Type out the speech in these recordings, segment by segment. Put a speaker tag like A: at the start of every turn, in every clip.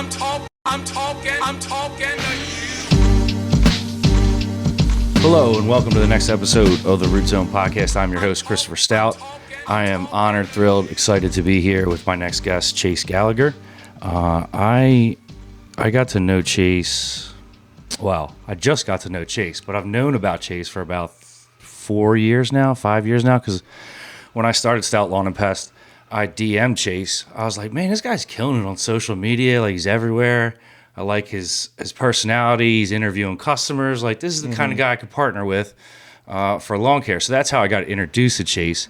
A: talking to you.
B: Hello and welcome to the next episode of the Root Zone Podcast. I'm your host, Christopher Stout. I am honored, thrilled, excited to be here with my next guest, Chase Gallagher. I got to know Chase, well, I just got to know Chase, but I've known about Chase for about 5 years now, because when I started Stout Lawn Pest, I DM'd Chase. I was like, man, this guy's killing it on social media. Like, he's everywhere. I like his personality. He's interviewing customers. Like, this is the kind of guy I could partner with for lawn care. So that's how I got introduced to Chase.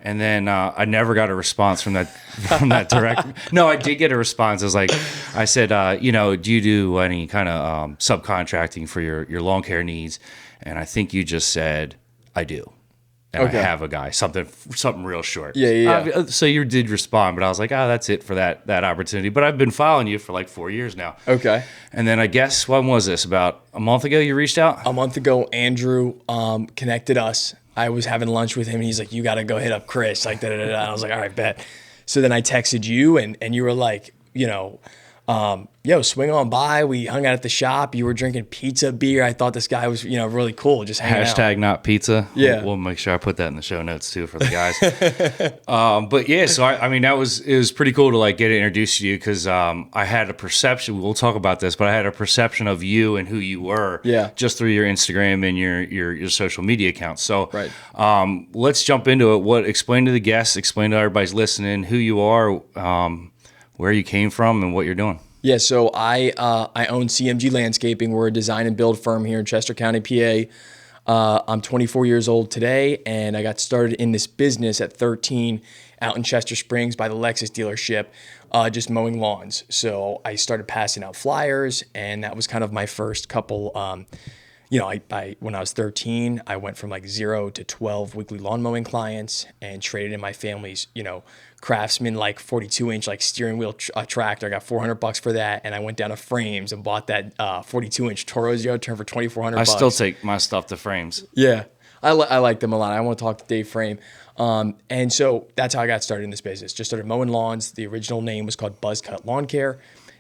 B: And then I never got a response from that direct. No, I did get a response. I said, do you do any kind of subcontracting for your lawn care needs? And I think you just said, I do. And okay. I have a guy, something real short.
C: Yeah.
B: So you did respond, but I was like, that's it for that opportunity. But I've been following you for like 4 years now.
C: Okay.
B: And then I guess, when was this? About a month ago you reached out?
C: A month ago, Andrew connected us. I was having lunch with him, and he's like, you got to go hit up Chris. Like, da-da-da-da. I was like, all right, bet. So then I texted you, and you were like, swing on by. We hung out at the shop. You were drinking pizza, beer. I thought this guy was, really cool, just hanging out.
B: Hashtag not pizza.
C: Yeah.
B: We'll make sure I put that in the show notes too for the guys. But yeah, so it was pretty cool to like get introduced to you because I had a perception, we'll talk about this, but I had a perception of you and who you were just through your Instagram and your social media accounts. So
C: right.
B: Let's jump into it. Explain to the guests, explain to everybody's listening who you are, where you came from and what you're doing.
C: Yeah, so I own CMG Landscaping. We're a design and build firm here in Chester County, PA. I'm 24 years old today, and I got started in this business at 13 out in Chester Springs by the Lexus dealership, just mowing lawns. So I started passing out flyers, and that was kind of my first couple. When I was 13, I went from like 0 to 12 weekly lawn mowing clients and traded in my family's, Craftsman like 42-inch like steering wheel tractor. I got $400 for that, and I went down to Frames and bought that 42-inch Toro Zero Turn for $2,400.
B: I still take my stuff to Frames.
C: Yeah, I like them a lot. I want to talk to Dave Frame. And so that's how I got started in this business. Just started mowing lawns. The original name was called Buzz Cut Lawn Care.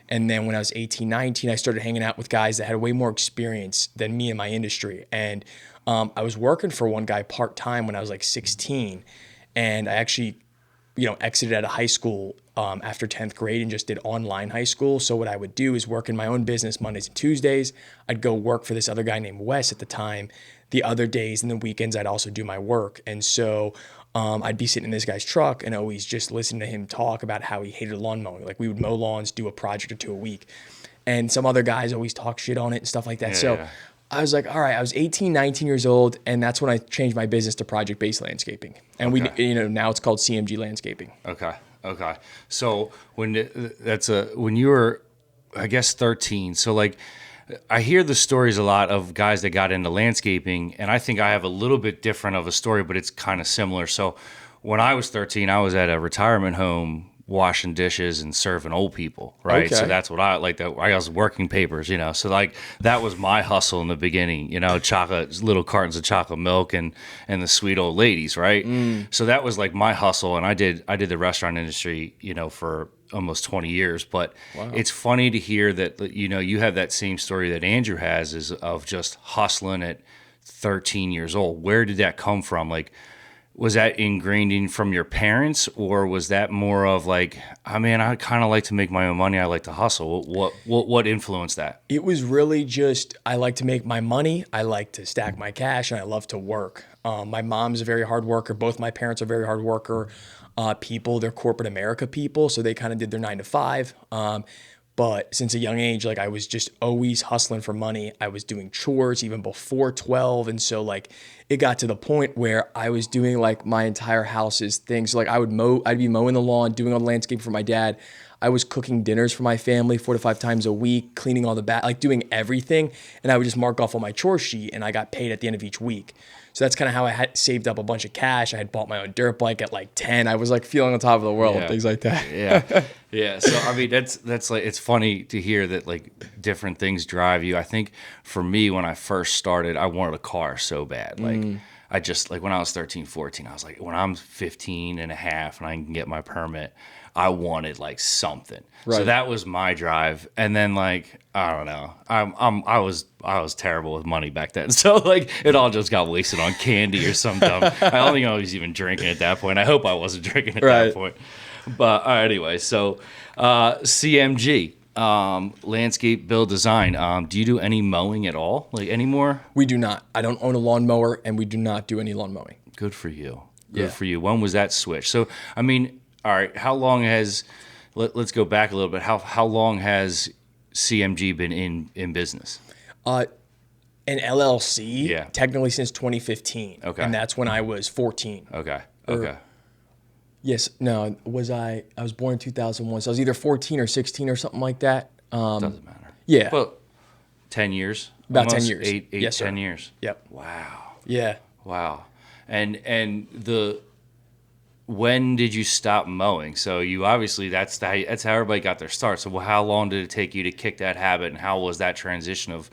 C: And then when I was 18, 19, I started hanging out with guys that had way more experience than me in my industry. And I was working for one guy part-time when I was like 16. And I actually, exited out of high school after 10th grade and just did online high school. So what I would do is work in my own business Mondays and Tuesdays. I'd go work for this other guy named Wes at the time. The other days and the weekends, I'd also do my work. And so I'd be sitting in this guy's truck and always just listening to him talk about how he hated lawn mowing. Like, we would mow lawns, do a project or two a week. And some other guys always talk shit on it and stuff like that. Yeah. I was like, all right, I was 18, 19 years old, and that's when I changed my business to project-based landscaping. And now it's called CMG Landscaping.
B: Okay. So when you were, I guess, 13, so like, I hear the stories a lot of guys that got into landscaping, and I think I have a little bit different of a story, but it's kind of similar. So when I was 13, I was at a retirement home washing dishes and serving old people, right? Okay. So that's what I like. That I was working papers, So like that was my hustle in the beginning, chocolate, little cartons of chocolate milk and the sweet old ladies, right? So that was like my hustle, and I did the restaurant industry, for almost 20 years. But It's funny to hear that you have that same story that Andrew has, is of just hustling at 13 years old. Where did that come from? Like, was that ingrained in from your parents, or was that more of like, I kind of like to make my own money, I like to hustle? What influenced that?
C: It was really just, I like to make my money, I like to stack my cash, and I love to work. My mom's a very hard worker. Both my parents are very hard worker people. They're corporate America people, so they kind of did their 9 to 5. But since a young age, like, I was just always hustling for money. I was doing chores even before 12. And so like it got to the point where I was doing like my entire house's things. So like I'd be mowing the lawn, doing all the landscaping for my dad. I was cooking dinners for my family 4 to 5 times a week, cleaning all the like doing everything. And I would just mark off on my chore sheet, and I got paid at the end of each week. So that's kind of how I had saved up a bunch of cash. I had bought my own dirt bike at like 10. I was like feeling on top of the world, things like that.
B: Yeah. So I mean, that's like, it's funny to hear that like different things drive you. I think for me, when I first started, I wanted a car so bad. Like I just, like when I was 13, 14, I was like, when I'm 15 and a half and I can get my permit, I wanted like something. So
C: Right.
B: that was my drive. And then like, I don't know. I was terrible with money back then. So like it all just got wasted on candy or some dumb. I don't think I was even drinking at that point. I hope I wasn't drinking at
C: Right.
B: that point. But anyway, so CMG, landscape build design. Do you do any mowing at all? Like anymore?
C: We do not. I don't own a lawnmower, and we do not do any lawn mowing.
B: Good for you. Good
C: Yeah.
B: for you. When was that switch? So, I mean, all right, how long has, let's go back a little bit. How long has CMG been in business?
C: An LLC,
B: Yeah.
C: technically since 2015.
B: Okay.
C: And that's when I was 14.
B: Okay. Okay.
C: Yes. No, I was born in 2001, so I was either 14 or 16 or something like that.
B: Doesn't matter.
C: Yeah.
B: Well, 10 years?
C: About 10
B: Almost?
C: years.
B: Eight,
C: Yes, sir.
B: 10 years.
C: Yep.
B: Wow.
C: Yeah.
B: Wow. And when did you stop mowing? So you obviously that's how everybody got their start. So how long did it take you to kick that habit, and how was that transition of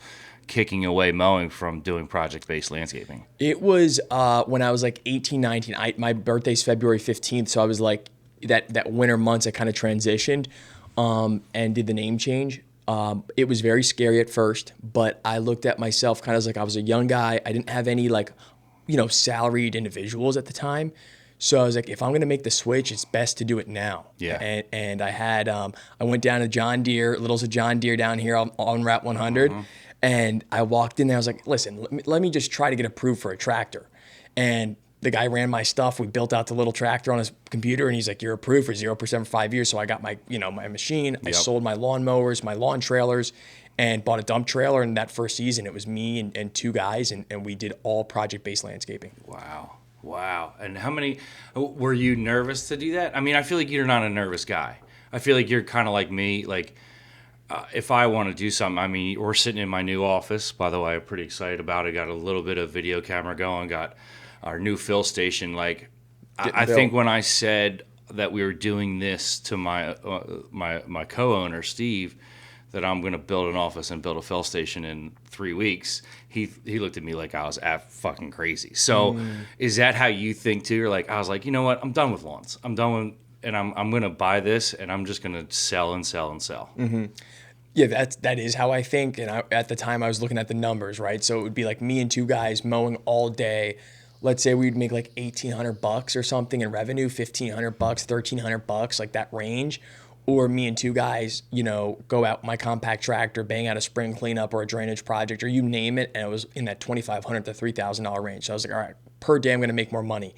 B: kicking away mowing from doing project-based landscaping?
C: It was when I was like 18, 19. My birthday's February 15th, so I was like that winter months I kind of transitioned and did the name change. It was very scary at first, but I looked at myself kind of like I was a young guy. I didn't have any like, salaried individuals at the time. So I was like, if I'm going to make the switch, it's best to do it now.
B: Yeah.
C: And I had, I went down to John Deere, Little's of John Deere down here on Route 100. And I walked in there. I was like, listen, let me just try to get approved for a tractor. And the guy ran my stuff. We built out the little tractor on his computer, and he's like, you're approved for 0% for 5 years. So I got my, my machine. I sold my lawn mowers, my lawn trailers, and bought a dump trailer. And that first season, it was me and two guys, and we did all project-based landscaping.
B: Wow. And how many, were you nervous to do that? I mean, I feel like you're not a nervous guy. I feel like you're kind of like me. Like, if I want to do something, I mean, we're sitting in my new office. By the way, I'm pretty excited about it. Got a little bit of video camera going. Got our new fill station. Like, I think when I said that we were doing this to my my co-owner Steve, that I'm going to build an office and build a fill station in 3 weeks, he looked at me like I was fucking crazy. So, is that how you think too? You're like, I was like, you know what? I'm done with lawns. I'm done with, and I'm going to buy this, and I'm just going to sell and sell and sell.
C: Mm-hmm. Yeah, that is how I think. And at the time, I was looking at the numbers, right? So it would be like me and two guys mowing all day. Let's say we'd make like $1,800 or something in revenue, $1,500, $1,300, like that range. Or me and two guys, go out my compact tractor, bang out a spring cleanup or a drainage project, or you name it, and it was in that $2,500 to $3,000 range. So I was like, all right, per day I'm going to make more money.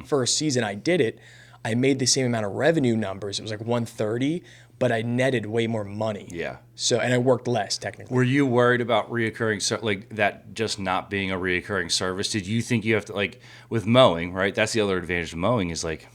C: First season I did it, I made the same amount of revenue numbers. It was like 130, but I netted way more money.
B: Yeah.
C: So, and I worked less technically.
B: Were you worried about reoccurring, like that just not being a reoccurring service? Did you think you have to, like with mowing, right? That's the other advantage of mowing is like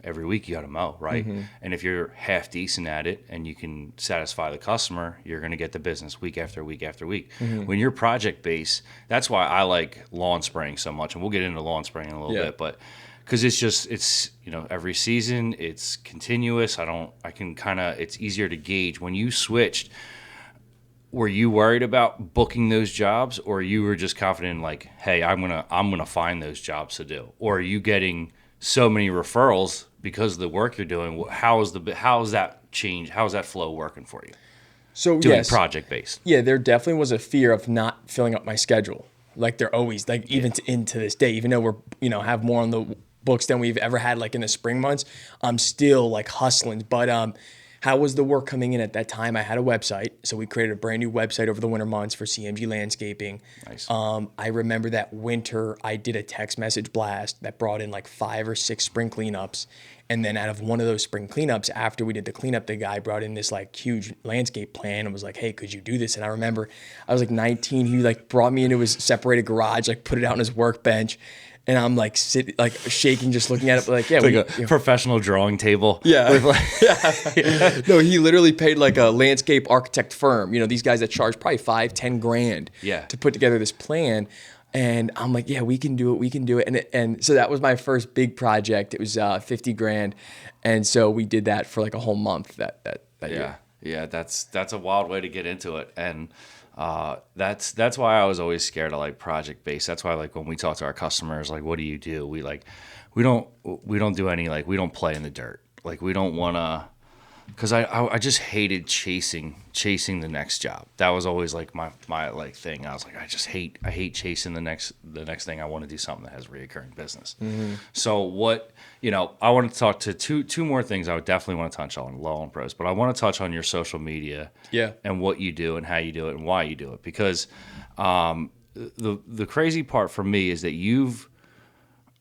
B: every week you got to mow, right? And if you're half decent at it and you can satisfy the customer, you're going to get the business week after week after week. When you're project based, that's why I like lawn spraying so much. And we'll get into lawn spraying in a little bit, but because it's every season, it's continuous. It's easier to gauge. When you switched, were you worried about booking those jobs, or you were just confident like, hey, I'm gonna find those jobs to do? Or are you getting so many referrals because of the work you're doing? How is that change? How is that flow working for you?
C: So
B: Doing project based.
C: Yeah, there definitely was a fear of not filling up my schedule. Like there always, like even into this day, even though we're have more on the books than we've ever had like in the spring months, I'm still like hustling. But how was the work coming in at that time? I had a website, so we created a brand new website over the winter months for CMG Landscaping.
B: Nice.
C: I remember that winter I did a text message blast that brought in like 5 or 6 spring cleanups. And then out of one of those spring cleanups, after we did the cleanup, the guy brought in this like huge landscape plan and was like, hey, could you do this? And I remember I was like 19. He like brought me into his separated garage, like put it out on his workbench. And I'm like shaking, just looking at it, like, yeah.
B: Like a professional drawing table.
C: Yeah.
B: With like,
C: No, he literally paid like a landscape architect firm, these guys that charge probably $5-10 grand to put together this plan. And I'm like, yeah, we can do it. And so that was my first big project. It was 50 grand. And so we did that for like a whole month that year.
B: Yeah, that's a wild way to get into it. And that's why I was always scared of like project based. That's why like when we talk to our customers, like, what do you do? We don't do any, like, we don't play in the dirt. Like we don't want to, because I just hated chasing the next job. That was always like my like thing. I was like, I hate chasing the next thing. I want to do something that has reoccurring business. So what, I want to talk to two more things I would definitely want to touch on, Lawn Pros, but I want to touch on your social media and what you do and how you do it and why you do it. Because the crazy part for me is that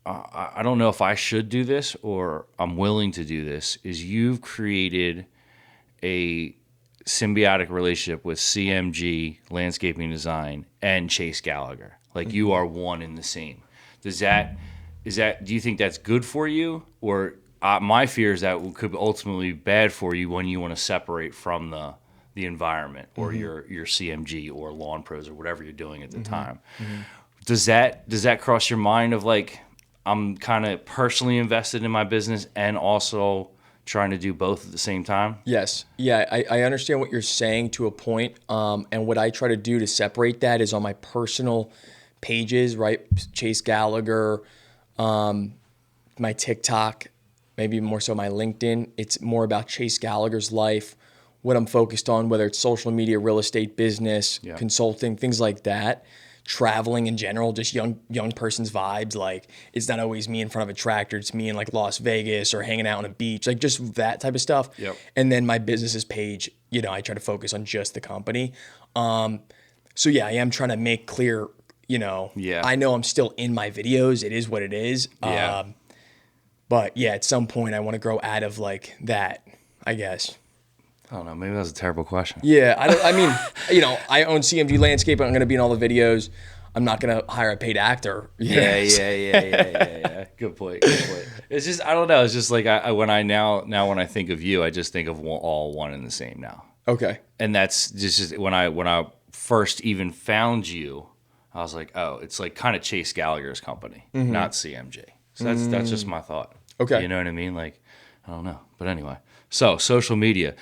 B: I don't know if I should do this or I'm willing to do this, is you've created a symbiotic relationship with CMG Landscaping Design and Chase Gallagher. Like you are one and the same. Do you think that's good for you? Or my fear is that could ultimately be bad for you when you want to separate from the environment or your CMG or Lawn Pros or whatever you're doing at the time. Does that cross your mind of like, I'm kind of personally invested in my business and also trying to do both at the same time?
C: Yes. Yeah, I understand what you're saying to a point. And what I try to do to separate that is on my personal pages, right? Chase Gallagher, my TikTok, maybe more so my LinkedIn. It's more about Chase Gallagher's life, what I'm focused on, whether it's social media, real estate, business, consulting, things like that. Traveling in general, just young person's vibes. Like it's not always me in front of a tractor. It's me in like Las Vegas or hanging out on a beach, like just that type of stuff. And then my business's page, I try to focus on just the company. So yeah, I am trying to make clear, I know I'm still in my videos. It is what it is. But yeah, at some point I want to grow out of like that, I guess.
B: I don't know. Maybe that was a terrible question.
C: Yeah, I mean, I own CMG Landscaping. I'm going to be in all the videos. I'm not going to hire a paid actor.
B: Yeah. Good point. It's just, I don't know. It's just like when I think of you, I just think of all one and the same now.
C: Okay.
B: And that's just when I first even found you, I was like, oh, it's like kind of Chase Gallagher's company, not CMG. So that's just my thought.
C: Okay.
B: You know what I mean? Like, I don't know. But anyway, so social media.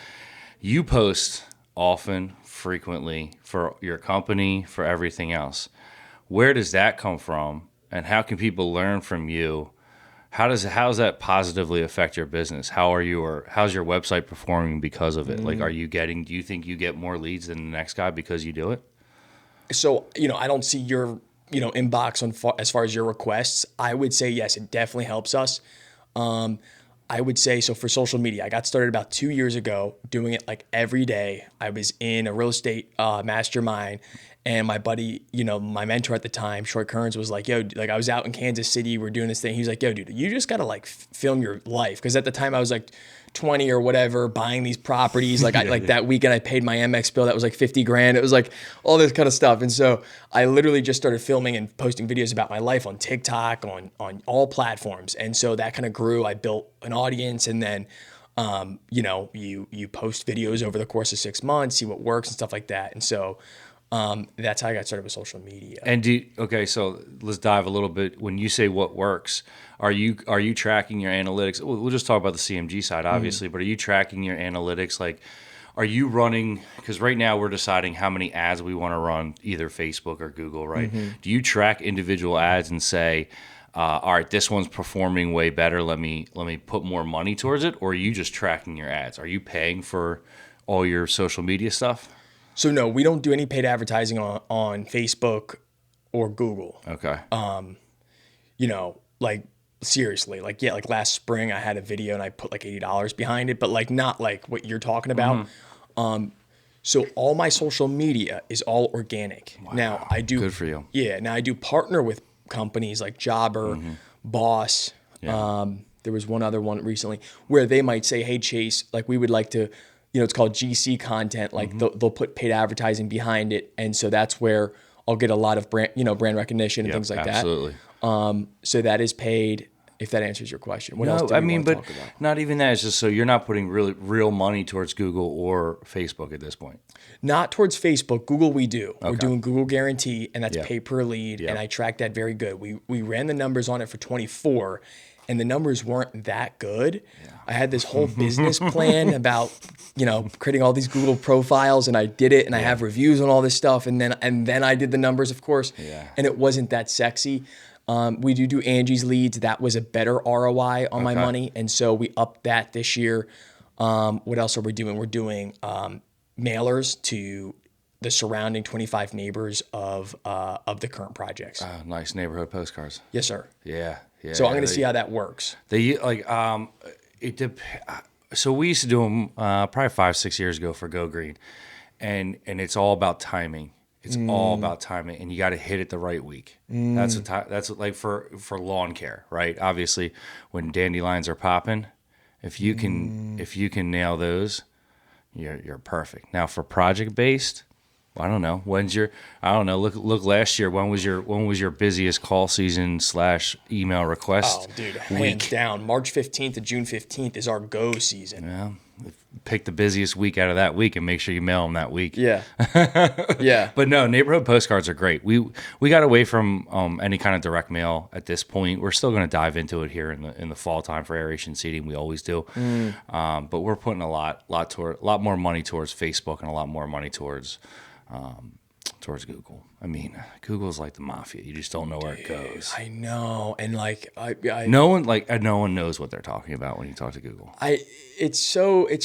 B: You post often, frequently for your company, for everything else. Where does that come from, and how can people learn from you? How does that positively affect your business? How's your website performing because of it? Like, do you think you get more leads than the next guy because you do it?
C: So, I don't see your, inbox as far as your requests. I would say, yes, it definitely helps us. I would say, so for social media, I got started about 2 years ago doing it like every day. I was in a real estate mastermind, and my buddy, my mentor at the time, Troy Kearns, was like, yo, like I was out in Kansas City, we're doing this thing. He was like, yo, dude, you just got to like film your life. Because at the time I was like 20 or whatever, buying these properties. Like that weekend I paid my MX bill. That was like 50 grand. It was like all this kind of stuff. And so I literally just started filming and posting videos about my life on TikTok, on all platforms. And so that kind of grew. I built an audience, and then, you post videos over the course of 6 months, see what works and stuff like that. And so that's how I got started with social media.
B: And so let's dive a little bit. When you say what works, are you tracking your analytics? We'll just talk about the CMG side, obviously, but are you tracking your analytics? Like, are you running? Because right now we're deciding how many ads we want to run, either Facebook or Google, right? Do you track individual ads and say, all right, this one's performing way better. Let me put more money towards it, or are you just tracking your ads? Are you paying for all your social media stuff?
C: So no, we don't do any paid advertising on Facebook or Google.
B: Okay.
C: Like seriously, like last spring I had a video and I put like $80 behind it, but like not like what you're talking about. So all my social media is all organic.
B: Wow.
C: Now I do.
B: Good for you.
C: Yeah. Now I do partner with companies like Jobber, Boss.
B: Yeah.
C: There was one other one recently where they might say, hey, Chase, like we would like to, it's called GC content. Like they'll put paid advertising behind it. And so that's where I'll get a lot of brand recognition and things like
B: absolutely.
C: that. So that is paid, if that answers your question. What else do you want to talk about?
B: Not even that. It's just so you're not putting real money towards Google or Facebook at this point.
C: Not towards Facebook. Google we do.
B: Okay.
C: We're doing Google Guarantee, and that's pay per lead, and I track that very good. We ran the numbers on it for 24, and the numbers weren't that good. Yeah. I had this whole business plan about, creating all these Google profiles, and I did it, and I have reviews on all this stuff, and then I did the numbers, of course, and it wasn't that sexy. We do Angie's leads. That was a better ROI on my money, and so we upped that this year. What else are we doing? We're doing mailers to the surrounding 25 neighbors of the current projects.
B: Nice neighborhood postcards.
C: Yes, sir.
B: Yeah.
C: So I'm going to see how that works.
B: They like so we used to do them probably 5-6 years ago for Go Green, and it's all about timing. It's all about timing, and you got to hit it the right week. That's like for lawn care, right? Obviously, when dandelions are popping, if you can nail those, you're perfect. Now for project based, I don't know. Look last year. When was your busiest call season / email request?
C: Oh, dude, hands down. March 15th to June 15th is our go season.
B: Yeah. Pick the busiest week out of that week and make sure you mail them that week.
C: Yeah. Yeah.
B: But no, neighborhood postcards are great. We got away from any kind of direct mail at this point. We're still going to dive into it here in the fall time for aeration seeding. We always do. But we're putting a lot more money towards Facebook and a lot more money towards Google. I mean, Google's like the mafia. You just don't know where it goes.
C: I know, and like
B: no one knows what they're talking about when you talk to Google.
C: It's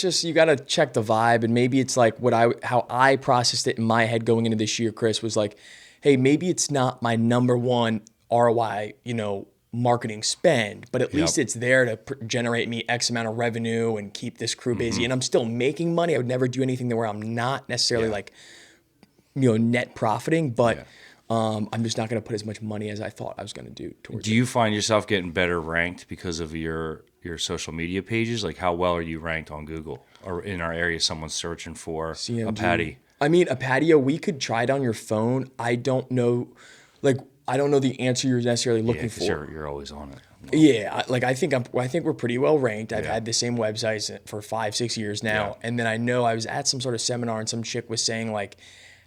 C: just you got to check the vibe, and maybe it's like how I processed it in my head going into this year. Chris was like, hey, maybe it's not my number one ROI, marketing spend, but at least it's there to generate me X amount of revenue and keep this crew busy, and I'm still making money. I would never do anything where I'm not necessarily like, net profiting, but I'm just not going to put as much money as I thought I was going to do towards it.
B: Do you find yourself getting better ranked because of your social media pages? Like, how well are you ranked on Google or in our area? Someone's searching for
C: CMG.
B: a patio.
C: I mean, a patio, we could try it on your phone. I don't know the answer you're necessarily looking for.
B: You're always on it.
C: Yeah, I think we're pretty well ranked. I've had the same websites for 5-6 years now, and then I know I was at some sort of seminar and some chick was saying like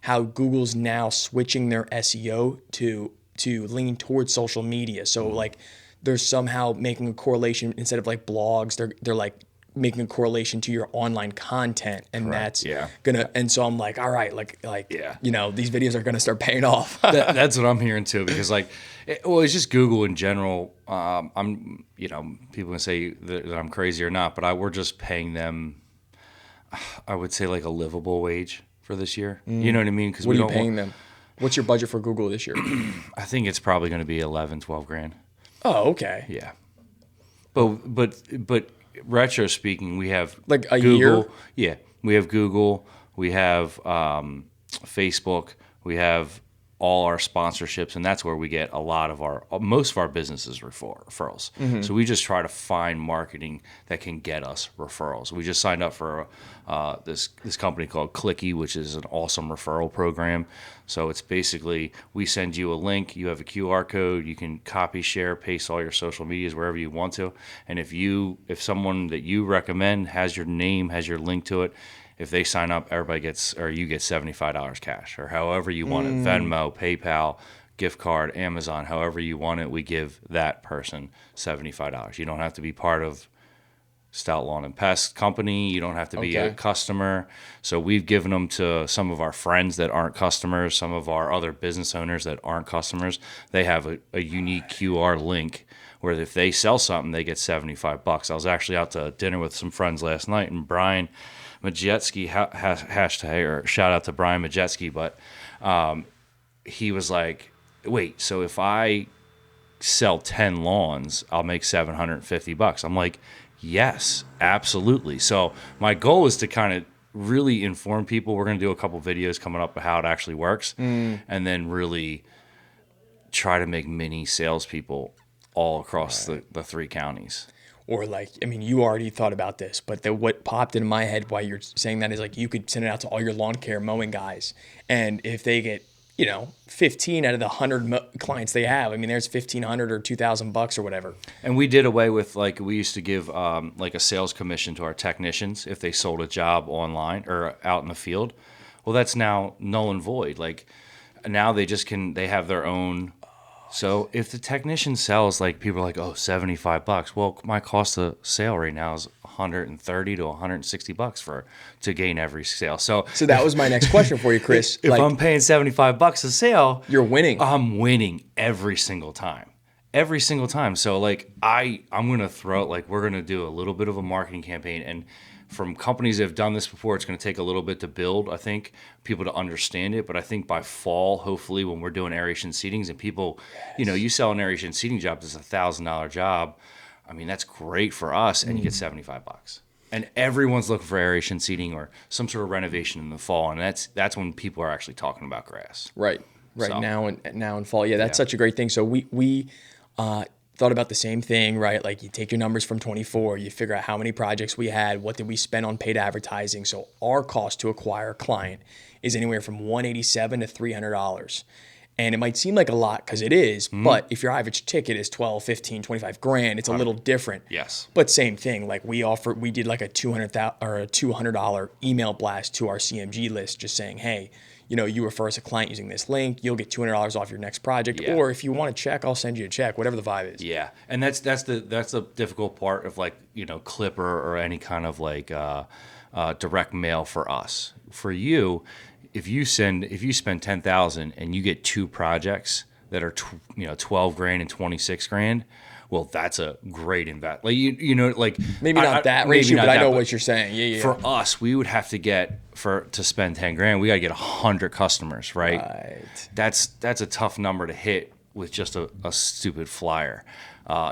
C: how Google's now switching their SEO to lean towards social media. So like they're somehow making a correlation instead of like blogs, they're like making a correlation to your online content, and
B: Correct.
C: that's gonna. And so I'm like, all right, these videos are gonna start paying off.
B: That's what I'm hearing too, because it's just Google in general. I'm people can say that I'm crazy or not, but we're just paying them, I would say like a livable wage for this year. You know what I mean? Because
C: what are you paying them? What's your budget for Google this year?
B: I think it's probably going to be 11-12 grand.
C: Oh, okay.
B: Yeah. But retro speaking, we have
C: like a
B: Google.
C: year?
B: Yeah. We have Google. We have Facebook. We have all our sponsorships, and that's where we get most of our businesses referrals. So we just try to find marketing that can get us referrals. We just signed up for this company called Clicky, which is an awesome referral program. So it's basically we send you a link, you have a QR code, you can copy, share, paste all your social medias wherever you want to, and if someone that you recommend has your name, has your link to it, if they sign up, everybody gets, or you get $75 cash, or however you want it. Venmo, PayPal, gift card, Amazon, however you want it, we give that person $75. You don't have to be part of Stout Lawn Pest company. You don't have to be a customer. So we've given them to some of our friends that aren't customers, some of our other business owners that aren't customers. They have a unique QR link where if they sell something, they get $75. I was actually out to dinner with some friends last night, and Brian Majetsky, hashtag, or shout out to Brian Majetsky, but he was like, wait, so if I sell 10 lawns, I'll make $750. I'm like, yes, absolutely. So my goal is to kind of really inform people. We're going to do a couple videos coming up of how it actually works, and then really try to make mini salespeople all across the 3 counties.
C: Or you already thought about this, but what popped into my head while you're saying that is like you could send it out to all your lawn care mowing guys, and if they get 15 out of the 100 clients they have, there's $1,500 or $2,000 or whatever. And
B: we did away with we used to give a sales commission to our technicians if they sold a job online or out in the field. Well, that's now null and void. Now they have their own. So if the technician sells, people are like, oh, $75. Well, my cost of sale right now is $130 to $160 to gain every sale. So
C: that was my next question for you, Chris.
B: If I'm paying $75 a sale,
C: you're winning.
B: I'm winning every single time. Every single time. So I'm gonna throw we're gonna do a little bit of a marketing campaign, and from companies that have done this before, it's going to take a little bit to build, I think, people to understand it. But I think by fall, hopefully, when we're doing aeration seedings and people, you sell an aeration seeding job that's $1,000 job. I mean, that's great for us, and you get $75. And everyone's looking for aeration seeding or some sort of renovation in the fall, and that's when people are actually talking about grass.
C: Right.
B: So,
C: now in fall. Yeah, that's such a great thing. So we thought about the same thing, right? Like you take your numbers from 24, you figure out how many projects we had, what did we spend on paid advertising. So our cost to acquire a client is anywhere from $187 to $300. And it might seem like a lot because it is, but if your average ticket is 12, 15, 25 grand, it's a little different.
B: Yes.
C: But same thing, like we did like a $200 email blast to our CMG list just saying, hey, you refer us a client using this link, you'll get $200 off your next project.
B: Yeah.
C: Or if you want a check, I'll send you a check, whatever the vibe is.
B: Yeah. And that's the difficult part of like, Clipper or any kind of like direct mail for us. For you, if you spend $10,000 and you get 2 projects that are 12 grand and 26 grand, well, that's a great investment. Like
C: maybe not that ratio, but I know what you're saying. Yeah.
B: For us, we would have to get to spend 10 grand. We got to get 100 customers, right? Right. That's a tough number to hit with just a stupid flyer.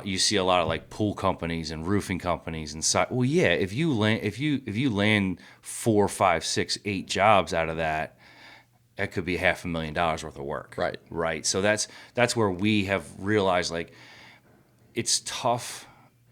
B: You see a lot of like pool companies and roofing companies and well, yeah. If you land 4, 5, 6, 8 jobs out of that could be $500,000 worth of work.
C: Right.
B: Right. So that's where we have realized like it's tough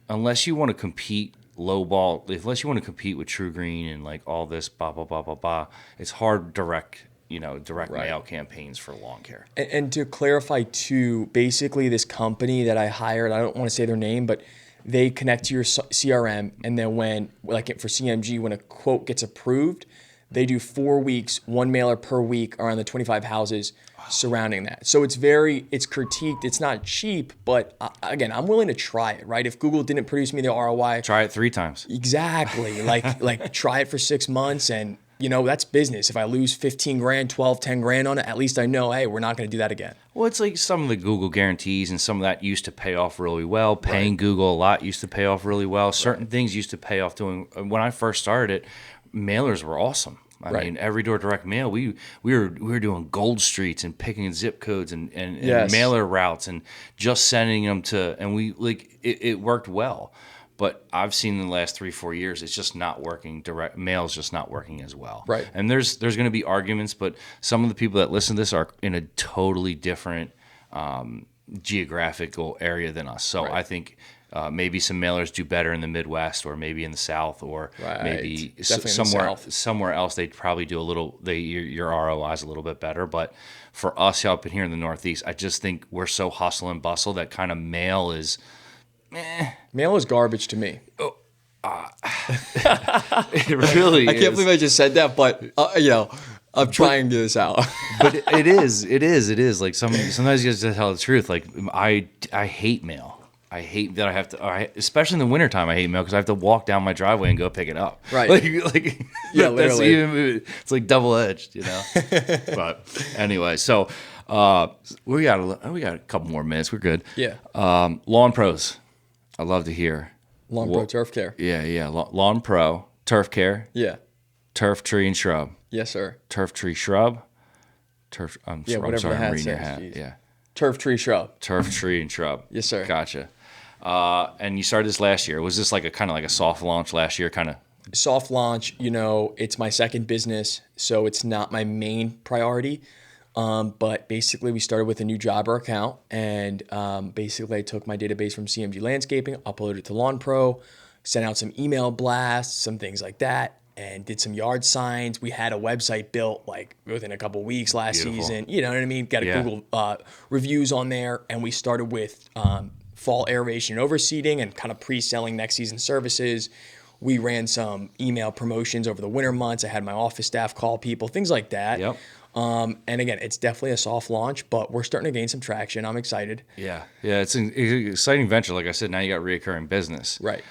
B: unless you want to compete lowball. Unless you want to compete with True Green and like all this blah blah blah blah blah. It's hard direct mail campaigns for lawn care.
C: And to clarify too, basically this company that I hired, I don't want to say their name, but they connect to your CRM, and then for CMG, when a quote gets approved, they do 4 weeks, 1 mailer per week around the 25 houses surrounding that. So it's critiqued. It's not cheap, but again, I'm willing to try it, right? If Google didn't produce me the ROI.
B: Try it 3 times.
C: Exactly. Like try it for 6 months and that's business. If I lose 15 grand, 12, 10 grand on it, at least I know, hey, we're not going to do that again.
B: Well, it's like some of the Google guarantees and some of that used to pay off really well. Paying Google a lot used to pay off really well. Certain things used to pay off when I first started it, mailers were awesome. I mean, every door direct mail, we were doing gold streets and picking zip codes and mailer routes and just sending them and it worked well. But I've seen in the last 3-4 years, it's just not working. Direct mail is just not working as well.
C: Right.
B: And there's going to be arguments, but some of the people that listen to this are in a totally different geographical area than us. So I think maybe some mailers do better in the Midwest, or maybe in the South, or maybe somewhere else they'd probably do your ROI is a little bit better. But for us up in here in the Northeast, I just think we're so hustle and bustle that kind of mail is.
C: Mail is garbage to me.
B: It really is.
C: I can't believe I just said that, but I'm trying to do this out.
B: But it is. Like sometimes you have to tell the truth. Like I hate mail. I hate that I have to, especially in the wintertime, I hate mail because I have to walk down my driveway and go pick it up.
C: Right.
B: Yeah, literally. It's like double-edged, But anyway, so we got a couple more minutes. We're good.
C: Yeah.
B: Lawn pros. I'd love to hear.
C: Lawn Pro Turf Care.
B: Yeah. Lawn Pro Turf Care.
C: Yeah.
B: Turf, tree, and shrub.
C: Yes, sir.
B: Turf, tree, shrub. Turf.
C: Whatever
B: I'm sorry,
C: the hat
B: I'm reading your
C: says.
B: hat.
C: Geez.
B: Yeah.
C: Turf, tree, shrub.
B: Turf, tree, and shrub.
C: Yes, sir.
B: Gotcha. And you started this last year. Was this like a kind of like a soft launch last year? Kind of
C: soft launch. It's my second business, so it's not my main priority. But basically, we started with a new jobber account, and basically, I took my database from CMG Landscaping, uploaded it to Lawn Pro, sent out some email blasts, some things like that, and did some yard signs. We had a website built like within a couple of weeks last season. You know what I mean? Got a Google reviews on there, and we started with fall aeration and overseeding and kind of pre-selling next season services. We ran some email promotions over the winter months. I had my office staff call people, things like that.
B: Yep.
C: And again, it's definitely a soft launch, but we're starting to gain some traction. I'm excited.
B: Yeah, it's an exciting venture. Like I said, now you got reoccurring business.
C: Right.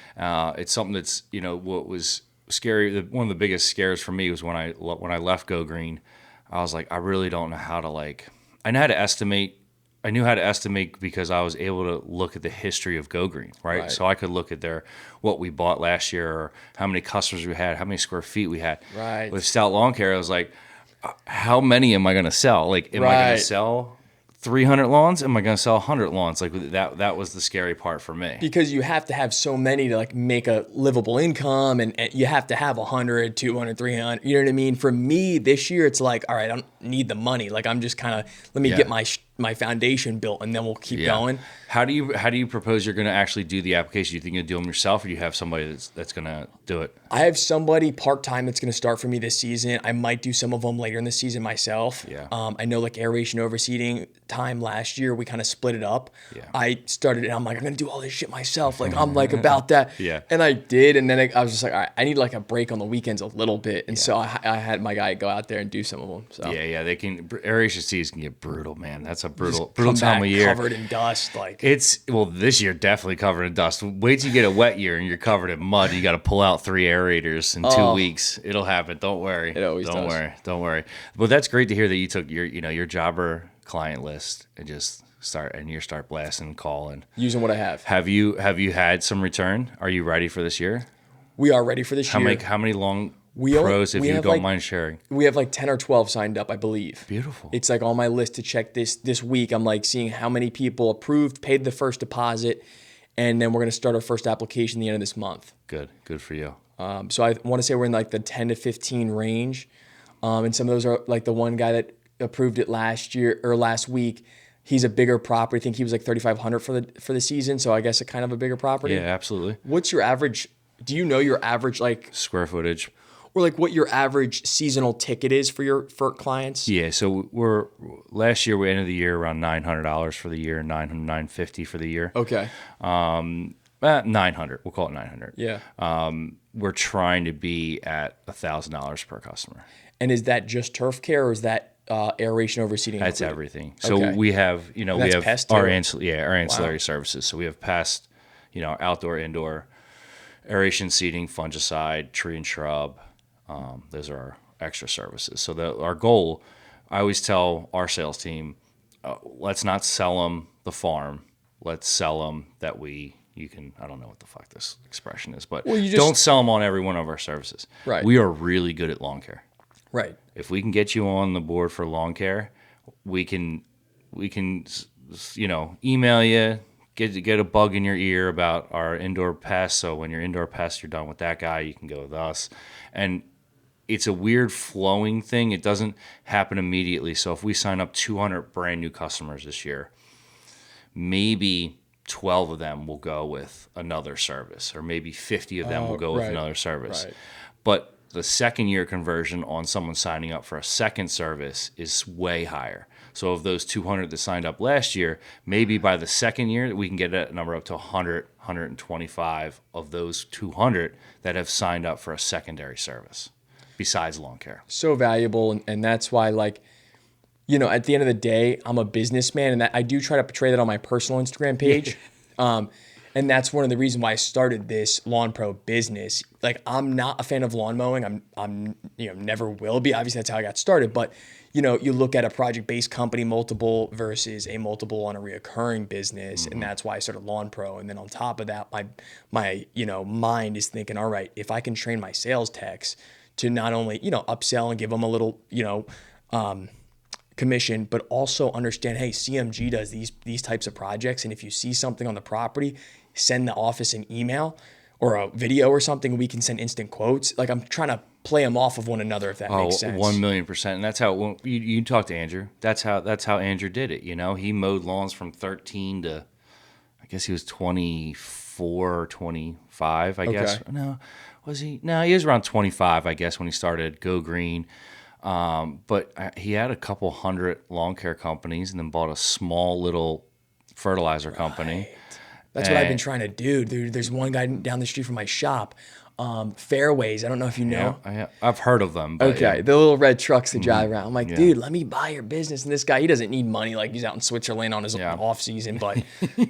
B: It's something that's what was scary. One of the biggest scares for me was when I left Go Green. I was like, I really don't know how to I know how to estimate I knew how to estimate because I was able to look at the history of Go Green, right? So I could look at what we bought last year, or how many customers we had, how many square feet we had.
C: Right.
B: With Stout Lawn Care, I was like, how many am I going to sell? Like, am I going to sell 300 lawns? Am I going to sell 100 lawns? Like, that was the scary part for me.
C: Because you have to have so many to like make a livable income, and you have to have 100, 200, 300. You know what I mean? For me this year, it's like, all right, I don't need the money. Like, I'm just kind of, let me get my foundation built, and then we'll keep going.
B: How do you propose you're going to actually do the application? Do you think you'll do them yourself, or do you have somebody that's going to do it?
C: I have somebody part-time that's going to start for me this season. I might do some of them later in the season myself.
B: Yeah.
C: I know like aeration overseeding time last year, we kind of split it up.
B: Yeah.
C: I started it, I'm like, I'm going to do all this shit myself. Like, I'm like about that.
B: Yeah.
C: And I did. And then I was just like, all right, I need like a break on the weekends a little bit. And so I had my guy go out there and do some of them. So
B: they can, aeration seasons can get brutal, man. That's a brutal
C: come
B: time
C: back
B: of year.
C: covered in dust. Like,
B: this year definitely covered in dust. Wait till you get a wet year and you're covered in mud. You got to pull out 3 aerators in 2 weeks. It'll happen. Don't worry.
C: It always does.
B: Don't worry. But that's great to hear that you took your jobber client list and just start blasting and calling.
C: Using what I have.
B: Have you had some return? Are you ready for this year?
C: We are ready for this year.
B: How many long pros, if you don't mind sharing?
C: We have like 10 or 12 signed up, I believe.
B: Beautiful. It's
C: like on my list to check this week. I'm like seeing how many people approved, paid the first deposit, and then we're going to start our first application at the end of this month.
B: Good for you.
C: So I want to say we're in like the 10 to 15 range. And some of those are like the one guy that approved it last week. He's a bigger property. I think he was like 3,500 for the season. So I guess a kind of a bigger property.
B: Yeah, absolutely.
C: What's your average? Do you know your average like
B: square footage?
C: Or like what your average seasonal ticket is for clients?
B: Yeah, so last year we ended the year around $900 for the year, $950 for the year.
C: Okay.
B: 900. We'll call it 900.
C: Yeah.
B: We're trying to be at $1,000 per customer.
C: And is that just turf care, or is that aeration overseeding?
B: That's everything. So we have we have
C: pest
B: our
C: too?
B: ancillary services. So we have pest, outdoor, indoor, aeration, seeding, fungicide, tree and shrub. Those are our extra services. So our goal, I always tell our sales team, let's not sell them the farm. Let's sell them that you can, I don't know what the fuck this expression is, but don't sell them on every one of our services.
C: Right.
B: We are really good at lawn care.
C: Right.
B: If we can get you on the board for lawn care, we can email you, get a bug in your ear about our indoor pests. So when you're indoor pests, you're done with that guy, you can go with us. And it's a weird flowing thing. It doesn't happen immediately. So if we sign up 200 brand new customers this year, maybe 12 of them will go with another service, or maybe 50 of them will go with another service.
C: Right.
B: But the second year conversion on someone signing up for a second service is way higher. So of those 200 that signed up last year, maybe by the second year we can get that number up to 100, 125 of those 200 that have signed up for a secondary service besides lawn care.
C: So valuable, and that's why, like, at the end of the day, I'm a businessman, and I do try to portray that on my personal Instagram page. And that's one of the reasons why I started this Lawn Pro business. Like, I'm not a fan of lawn mowing. I'm never will be. Obviously, that's how I got started. But, you look at a project-based company multiple versus a multiple on a reoccurring business, and that's why I started Lawn Pro. And then on top of that, my mind is thinking, all right, if I can train my sales techs to not only, upsell and give them a little, commission, but also understand, hey, CMG does these types of projects, and if you see something on the property, send the office an email or a video or something. We can send instant quotes. Like, I'm trying to play them off of one another, if that makes sense.
B: 1,000,000%. And that's how you talk to Andrew. That's how Andrew did it. He mowed lawns from 13 to, I guess he was 24 or 25. I guess. No, was he? No, he was around 25. I guess when he started Go Green. But he had a couple hundred lawn care companies, and then bought a small little fertilizer company.
C: That's what I've been trying to do, dude. There's one guy down the street from my shop, Fairways. I don't know if you know.
B: Yeah, I've heard of them. But
C: okay, the little red trucks that drive around. I'm like, dude, let me buy your business. And this guy, he doesn't need money. Like, he's out in Switzerland on his off season, but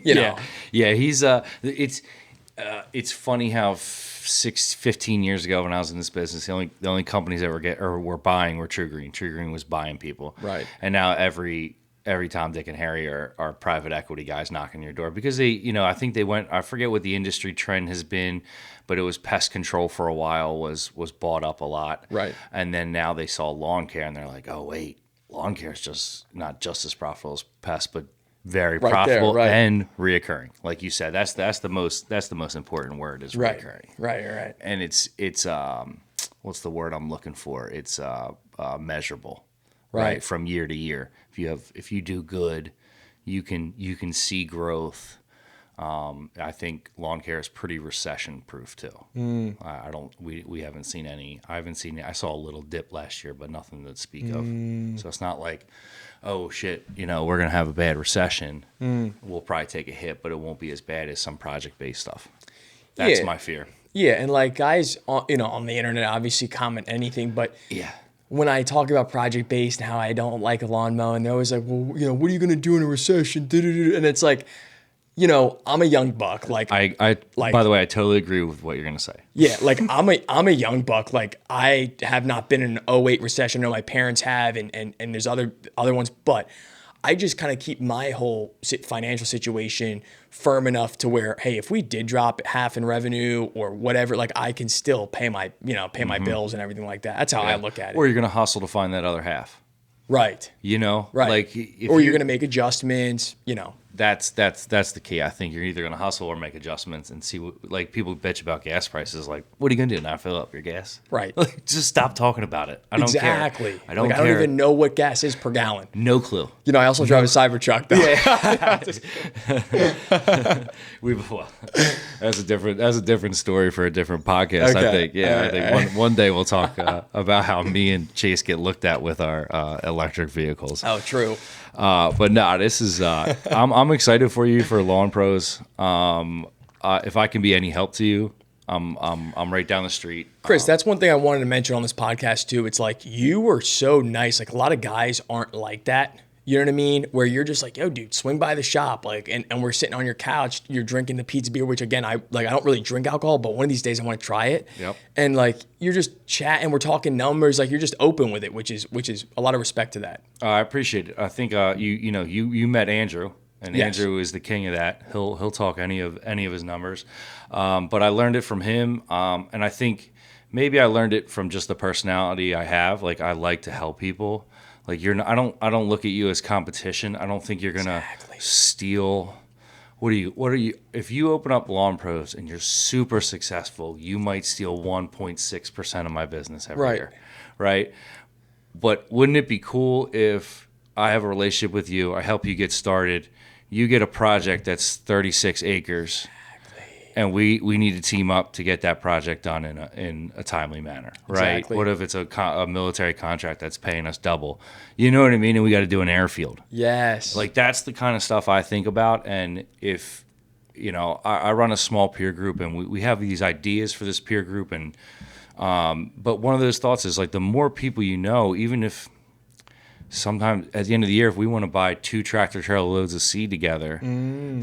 C: you know.
B: Yeah, he's it's funny how 15 years ago when I was in this business, the only companies that were buying were True Green. True Green was buying people.
C: Right.
B: And now every every Tom, Dick, and Harry are private equity guys knocking your door because they, I think they went. I forget what the industry trend has been, but it was pest control for a while was bought up a lot,
C: Right?
B: And then now they saw lawn care and they're like, oh wait, lawn care is just not just as profitable as pest, but very profitable and reoccurring. Like you said, that's the most important word is reoccurring.
C: Right.
B: And it's what's the word I'm looking for? It's measurable. Right, from year to year. If you do good, you can see growth. I think lawn care is pretty recession proof too. We haven't seen any. I saw a little dip last year, but nothing to speak of. So it's not like, oh shit, we're gonna have a bad recession. We'll probably take a hit, but it won't be as bad as some project based stuff. That's my fear.
C: Yeah, and like guys on the internet obviously comment anything, but
B: yeah.
C: When I talk about project-based and how I don't like a lawn mowing, they're always like, well, what are you going to do in a recession? And it's like, I'm a young buck. Like,
B: by the way, I totally agree with what you're going to say.
C: Yeah, like I'm a young buck. Like, I have not been in an '08 recession. I know my parents have, and there's other ones, but I just kind of keep my whole financial situation firm enough to where, hey, if we did drop half in revenue or whatever, like I can still pay my my bills and everything like that. That's how I look at it.
B: Or you're gonna hustle to find that other half.
C: Right.
B: Right. Like,
C: or you're gonna make adjustments.
B: That's the key. I think you're either gonna hustle or make adjustments and see what, like, people bitch about gas prices. Like, what are you gonna do? Not fill up your gas?
C: Right.
B: Like, just stop talking about it. I don't care.
C: Exactly.
B: I don't care.
C: I don't even know what gas is per gallon.
B: No clue.
C: I also drive a Cybertruck though.
B: Yeah. That's a different story for a different podcast. Okay. I think. Yeah. I think one day we'll talk about how me and Chase get looked at with our electric vehicles.
C: Oh, true.
B: But no, this is I'm excited for you for Lawn Pros. If I can be any help to you, I'm right down the street.
C: Chris, that's one thing I wanted to mention on this podcast too. It's like you were so nice. Like a lot of guys aren't like that. You know what I mean? Where you're just like, yo, dude, swing by the shop. Like, and we're sitting on your couch, you're drinking the pizza beer, which again, I don't really drink alcohol, but one of these days I want to try it.
B: Yep.
C: And like, you're just chatting, we're talking numbers, like you're just open with it, which is a lot of respect to that.
B: I appreciate it. I think you met Andrew, and
C: yes.
B: Andrew is the king of that. He'll talk any of his numbers. But I learned it from him. And I think maybe I learned it from just the personality I have. Like, I like to help people. Like, I don't look at you as competition. I don't think you're gonna steal. What are you? If you open up Lawn Pros and you're super successful, you might steal 1.6% of my business every year, right? But wouldn't it be cool if I have a relationship with you, I help you get started, you get a project that's 36 acres. And we need to team up to get that project done in a timely manner, right?
C: Exactly.
B: What if it's a military contract that's paying us double? You know what I mean? And we got to do an airfield.
C: Yes.
B: Like, that's the kind of stuff I think about. And if, I run a small peer group, and we have these ideas for this peer group. And but one of those thoughts is, like, the more people you know, even if sometimes at the end of the year, if we want to buy 2 tractor trailer loads of seed together,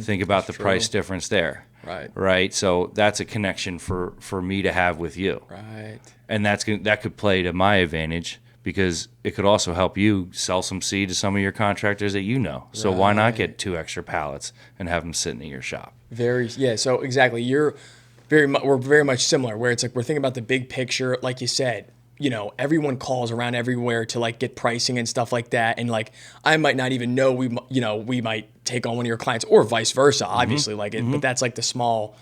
B: think about the price difference there. Right. So that's a connection for me to have with you.
C: Right.
B: And that could play to my advantage, because it could also help you sell some seed to some of your contractors that you know. So why not get 2 extra pallets and have them sitting in your shop?
C: So exactly. We're very much similar, where it's like we're thinking about the big picture, like you said. Everyone calls around everywhere to like get pricing and stuff like that. And like, I might not even know we might take on one of your clients, or vice versa, obviously, but that's like the small,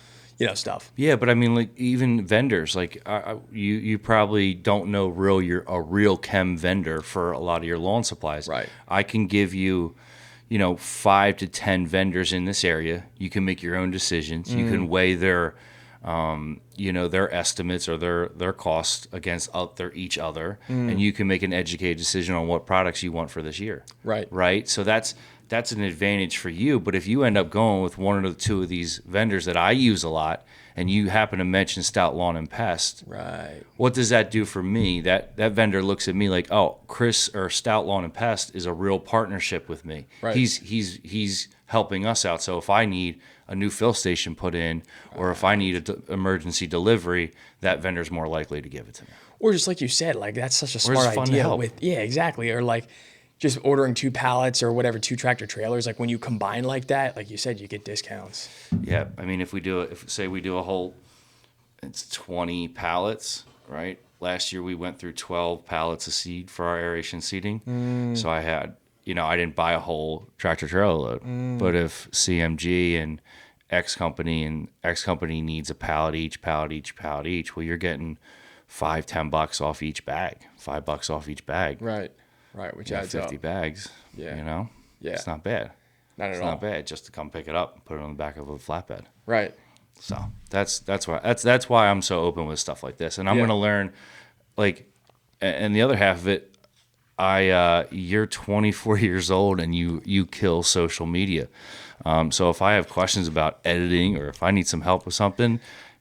C: stuff.
B: Yeah. But I mean, like, even vendors, like you probably don't know you're a real chem vendor for a lot of your lawn supplies.
C: Right.
B: I can give you, 5 to 10 vendors in this area. You can make your own decisions. You can weigh their estimates or their costs against each other, and you can make an educated decision on what products you want for this year. Right. So that's an advantage for you. But if you end up going with one or 2 of these vendors that I use a lot, and you happen to mention Stout Lawn and Pest,
C: right,
B: what does that do for me? That vendor looks at me like, oh, Chris or Stout Lawn and Pest is a real partnership with me.
C: Right.
B: He's helping us out. So if I need a new fill station put in, or if I need an emergency delivery, that vendor's more likely to give it to me.
C: Or just like you said, like, that's such a smart idea.
B: To help.
C: Yeah, exactly. Or like, just ordering 2 pallets or whatever, 2 tractor trailers, like when you combine like that, like you said, you get discounts.
B: Yeah, I mean, if say we do a whole, it's 20 pallets, right? Last year we went through 12 pallets of seed for our aeration seeding. So I had, I didn't buy a whole tractor trailer load, but if CMG and X company needs a pallet each, well, you're getting $5-10 off each bag, $5 off each bag.
C: Right, which adds
B: 50
C: up.
B: bags.
C: Yeah.
B: It's not bad.
C: Not at
B: It's
C: all.
B: not bad just to come pick it up and put it on the back of a flatbed.
C: Right.
B: So that's why I'm so open with stuff like this, and I'm going to learn, like, and the other half of it, you're 24 years old and you kill social media. So if I have questions about editing or if I need some help with something,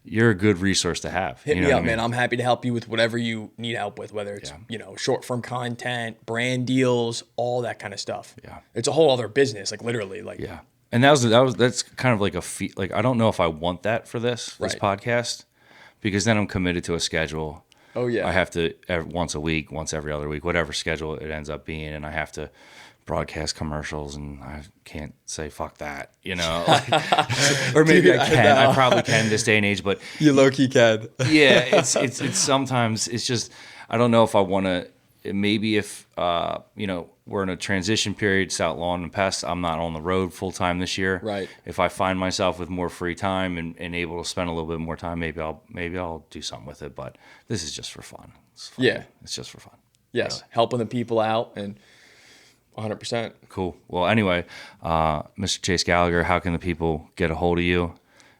B: you're a good resource to have.
C: Hit me up, man. I'm happy to help you with whatever you need help with, whether it's, short form content, brand deals, all that kind of stuff.
B: Yeah.
C: It's a whole other business, like literally. Like,
B: yeah. And that's kind of like like, I don't know if I want that for this podcast, because then I'm committed to a schedule.
C: Oh yeah.
B: I have to once a week, once every other week, whatever schedule it ends up being, and I have to broadcast commercials, and I can't say fuck that, or maybe I can. I probably can this day and age, but
C: you low key can.
B: Yeah, it's sometimes it's just, I don't know if I want to. Maybe if we're in a transition period, Stout Lawn and Pest, I'm not on the road full time this year.
C: Right.
B: If I find myself with more free time and able to spend a little bit more time, maybe I'll do something with it. But this is just for fun.
C: Yeah,
B: it's just for fun.
C: Yes, helping the people out, and 100%.
B: Cool. Well, anyway, Mr. Chase Gallagher, how can the people get a hold of you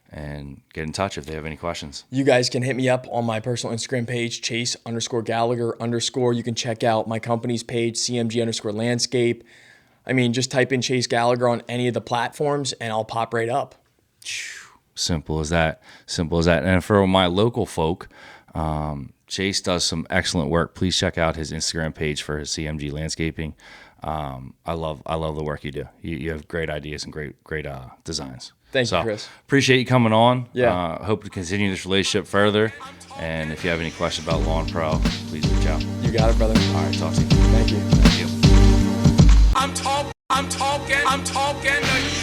B: and get in touch if they have any questions?
C: You guys can hit me up on my personal Instagram page, Chase_Gallagher_. You can check out my company's page, CMG Landscape. I mean, just type in Chase Gallagher on any of the platforms and I'll pop right up.
B: Simple as that. And for my local folk, Chase does some excellent work. Please check out his Instagram page for his CMG Landscaping. I love the work you do. You have great ideas and great designs.
C: Thank you, Chris.
B: Appreciate you coming on.
C: Yeah.
B: Hope to continue this relationship further. And if you have any questions about Lawn Pro, please reach out.
C: You got it, brother.
B: All right, talk to you.
C: Thank you.
B: Thank you.
A: I'm talking to you.